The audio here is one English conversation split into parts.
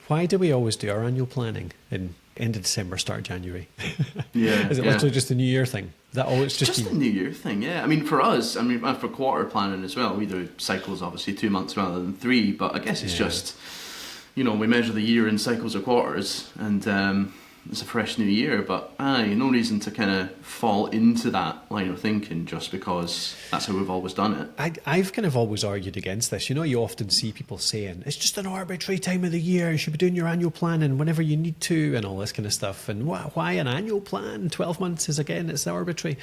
Why do we always do our annual planning in end of December, start of January? Yeah. Is it literally just a New Year thing? That always Just a New Year thing, yeah. I mean, for us, for quarter planning as well, we do cycles, obviously, 2 months rather than 3, but I guess it's just, we measure the year in cycles or quarters, and it's a fresh new year, but no reason to kind of fall into that line of thinking just because that's how we've always done it. I've kind of always argued against this. You often see people saying, it's just an arbitrary time of the year, you should be doing your annual planning whenever you need to, and all this kind of stuff. And why an annual plan? 12 months is, again, it's arbitrary.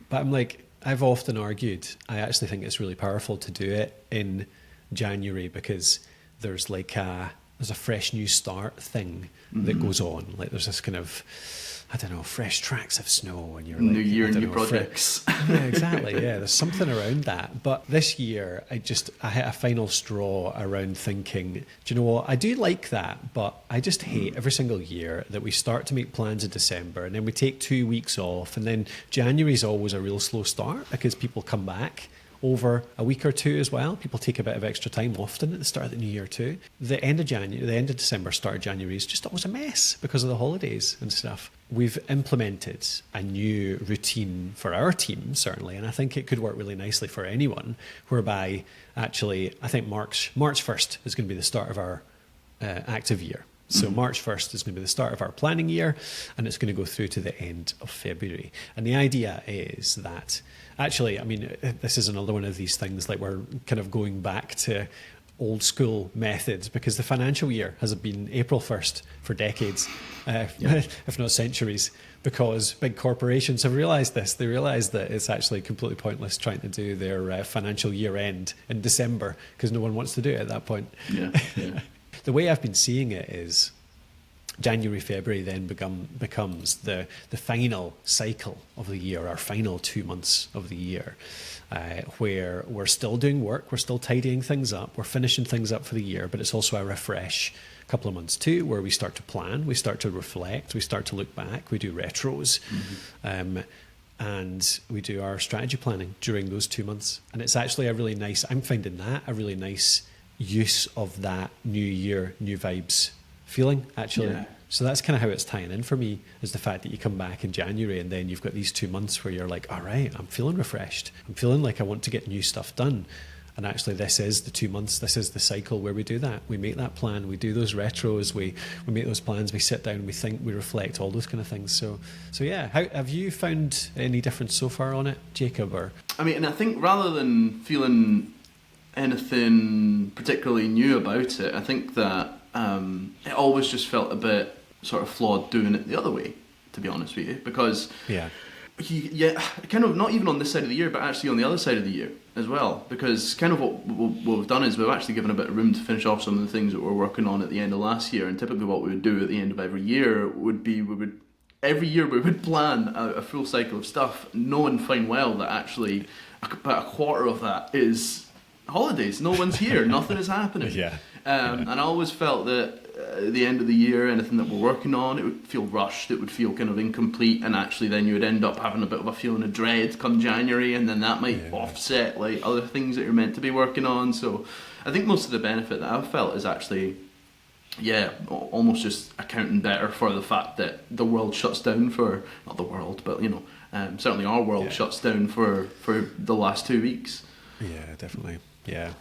But I'm like, I've often argued, I actually think it's really powerful to do it in January because there's a fresh new start thing that goes on. Like there's this kind of, I don't know, fresh tracks of snow, and you're like, new year, new projects. Yeah, exactly. Yeah, there's something around that. But this year, I hit a final straw around thinking, do you know what? I do like that, but I just hate every single year that we start to make plans in December and then we take 2 weeks off, and then January's always a real slow start because people come back over a week or two as well. People take a bit of extra time often at the start of the new year too. The end of December, start of January is just always a mess because of the holidays and stuff. We've implemented a new routine for our team, certainly, and I think it could work really nicely for anyone, whereby actually I think March 1st is going to be the start of our active year. So March 1st is going to be the start of our planning year, and it's going to go through to the end of February. And the idea is that, actually, I mean, this is another one of these things, like we're kind of going back to old school methods, because the financial year has been April 1st for decades, if not centuries, because big corporations have realised this. They realise that it's actually completely pointless trying to do their financial year end in December because no one wants to do it at that point. Yeah. The way I've been seeing it is January, February then becomes the final cycle of the year, our final 2 months of the year, where we're still doing work, we're still tidying things up, we're finishing things up for the year, but it's also a refresh couple of months too, where we start to plan, we start to reflect, we start to look back, we do retros, and we do our strategy planning during those 2 months. And it's actually I'm finding that a really nice use of that new year, new vibes feeling, actually. Yeah. So that's kind of how it's tying in for me, is the fact that you come back in January and then you've got these 2 months where you're like, all right, I'm feeling refreshed. I'm feeling like I want to get new stuff done. And actually this is the 2 months, this is the cycle where we do that. We make that plan, we do those retros, we make those plans, we sit down, we think, we reflect, all those kind of things. So yeah, how have you found any difference so far on it, Jacob? Or I mean, and I think rather than feeling anything particularly new about it, I think that it always just felt a bit sort of flawed doing it the other way, to be honest with you, because kind of not even on this side of the year, but actually on the other side of the year as well, because kind of what we've done is we've actually given a bit of room to finish off some of the things that we're working on at the end of last year. And typically what we would do at the end of every year would be every year we would plan a full cycle of stuff, knowing fine well that actually about a quarter of that is holidays. No one's here. Nothing is happening. And I always felt that at the end of the year, anything that we're working on, it would feel rushed. It would feel kind of incomplete, and actually then you would end up having a bit of a feeling of dread come January, and then that might offset like other things that you're meant to be working on. So I think most of the benefit that I've felt is actually, almost just accounting better for the fact that the world shuts down for, not the world, but certainly our world shuts down for the last 2 weeks. Yeah, definitely. Yeah,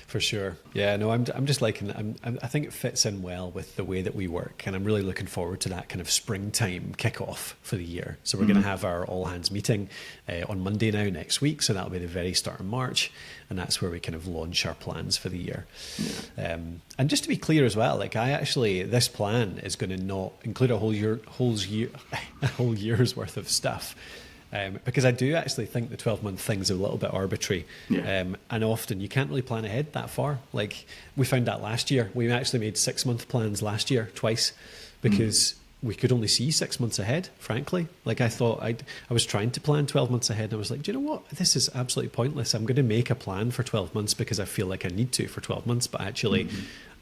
for sure. Yeah, no, I'm just liking. I think it fits in well with the way that we work, and I'm really looking forward to that kind of springtime kickoff for the year. So we're going to have our all hands meeting on Monday now next week. So that'll be the very start of March, and that's where we kind of launch our plans for the year. Yeah. And just to be clear as well, like this plan is going to not include a whole year's worth of stuff. Because I do actually think the 12-month thing's a little bit arbitrary. And often you can't really plan ahead that far. Like we found that last year. We actually made 6-month plans last year twice because we could only see 6 months ahead, frankly. Like I thought I was trying to plan 12 months ahead, and I was like, do you know what? This is absolutely pointless. I'm going to make a plan for 12 months because I feel like I need to for 12 months. But actually,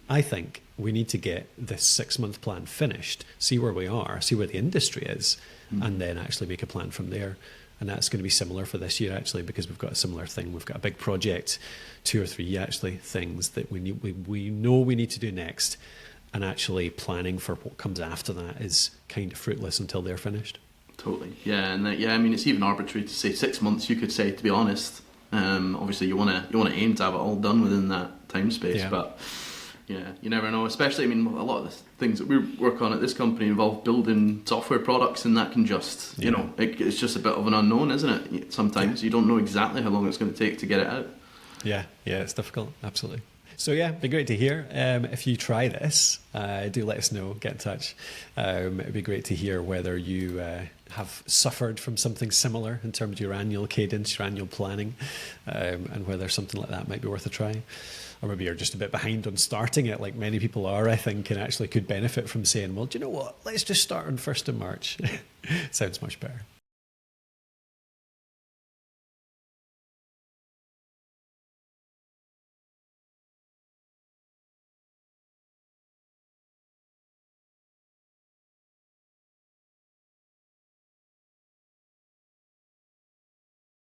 I think we need to get this 6-month plan finished, see where we are, see where the industry is, and then actually make a plan from there. And that's going to be similar for this year, actually, because we've got a similar thing. We've got a big project, 2 or 3 actually things that we know we need to do next. and actually planning for what comes after that is kind of fruitless until they're finished. Totally, yeah, and I mean, it's even arbitrary to say 6 months. You could say, to be honest, obviously you want to aim to have it all done within that time space, but yeah, you never know. Especially, I mean, a lot of the things that we work on at this company involve building software products, and that can just, you know, it's just a bit of an unknown, isn't it? Sometimes you don't know exactly how long it's going to take to get it out. Yeah, it's difficult, absolutely. So yeah, it'd be great to hear. If you try this, do let us know, get in touch. It'd be great to hear whether you have suffered from something similar in terms of your annual cadence, your annual planning, and whether something like that might be worth a try. Or maybe you're just a bit behind on starting it, like many people are, I think, and actually could benefit from saying, well, do you know what, let's just start on 1st of March. Sounds much better.